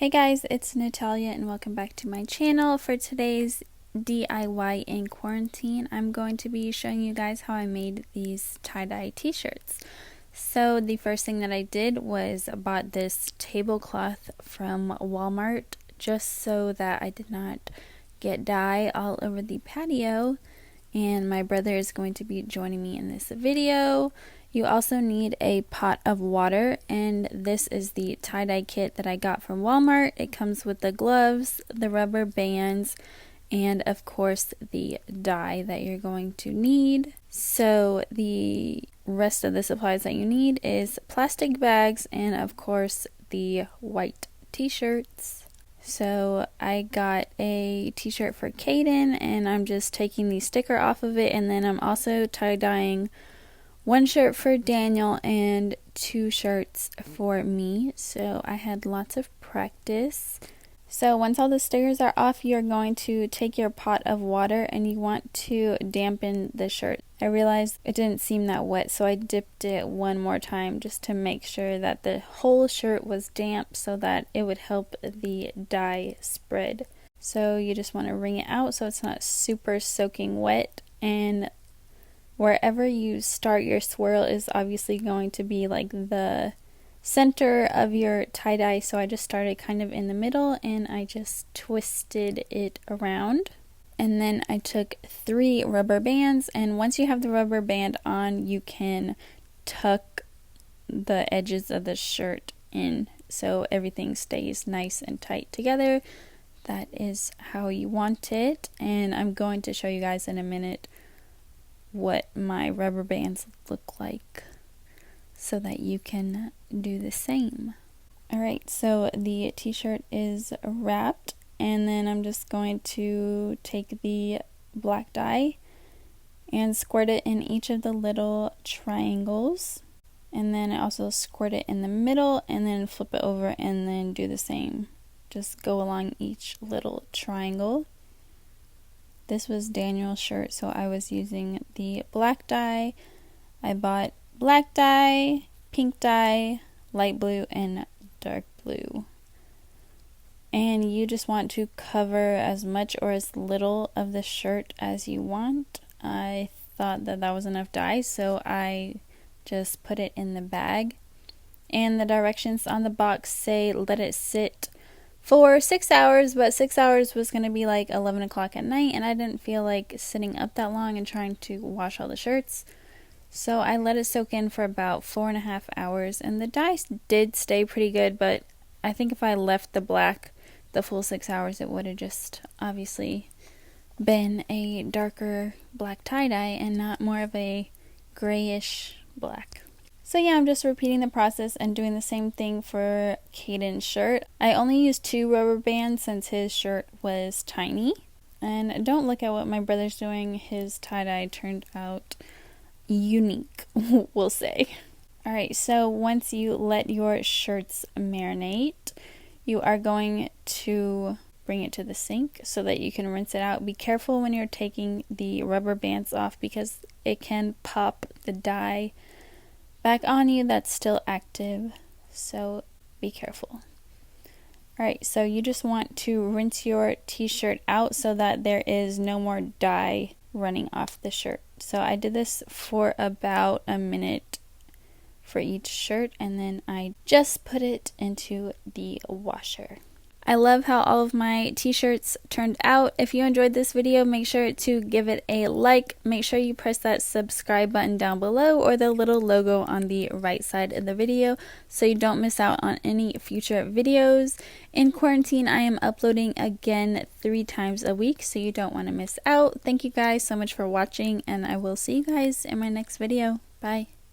Hey guys, it's Natalia and welcome back to my channel. For today's DIY in quarantine, I'm going to be showing you guys how I made these tie-dye t-shirts. So the first thing that I did was bought this tablecloth from Walmart just so that I did not get dye all over the patio, and my brother is going to be joining me in this video. You also need a pot of water, and this is the tie-dye kit that I got from Walmart. It comes with the gloves, the rubber bands, and of course the dye that you're going to need. So the rest of the supplies that you need is plastic bags and of course the white t-shirts. So I got a t-shirt for Caden, and I'm just taking the sticker off of it, and then I'm also tie-dyeing one shirt for Daniel and two shirts for me. So I had lots of practice. So once all the stickers are off, you're going to take your pot of water and you want to dampen the shirt. I realized it didn't seem that wet, so I dipped it one more time just to make sure that the whole shirt was damp so that it would help the dye spread. So you just want to wring it out so it's not super soaking wet, and wherever you start your swirl is obviously going to be like the center of your tie-dye. So I just started kind of in the middle and I just twisted it around. And then I took 3 rubber bands, and once you have the rubber band on, you can tuck the edges of the shirt in so everything stays nice and tight together. That is how you want it, and I'm going to show you guys in a minute what my rubber bands look like so that you can do the same. Alright, so the t-shirt is wrapped, and then I'm just going to take the black dye and squirt it in each of the little triangles, and then I also squirt it in the middle and then flip it over and then do the same. Just go along each little triangle. This was Daniel's shirt, so I was using the black dye. I bought black dye, pink dye, light blue, and dark blue. And you just want to cover as much or as little of the shirt as you want. I thought that was enough dye, so I just put it in the bag. And the directions on the box say let it sit for 6 hours, but 6 hours was going to be like 11 o'clock at night, and I didn't feel like sitting up that long and trying to wash all the shirts. So I let it soak in for about 4.5 hours, and the dye did stay pretty good, but I think if I left the black the full 6 hours, it would have just obviously been a darker black tie-dye and not more of a grayish black. So yeah, I'm just repeating the process and doing the same thing for Caden's shirt. I only used 2 rubber bands since his shirt was tiny. And don't look at what my brother's doing. His tie-dye turned out unique, we'll say. Alright, so once you let your shirts marinate, you are going to bring it to the sink so that you can rinse it out. Be careful when you're taking the rubber bands off because it can pop the dye back on you that's still active, so be careful. Alright, so you just want to rinse your t-shirt out so that there is no more dye running off the shirt. So I did this for about a minute for each shirt, and then I just put it into the washer. I love how all of my t-shirts turned out. If you enjoyed this video, make sure to give it a like. Make sure you press that subscribe button down below or the little logo on the right side of the video so you don't miss out on any future videos. In quarantine, I am uploading again 3 times a week, so you don't want to miss out. Thank you guys so much for watching, and I will see you guys in my next video. Bye.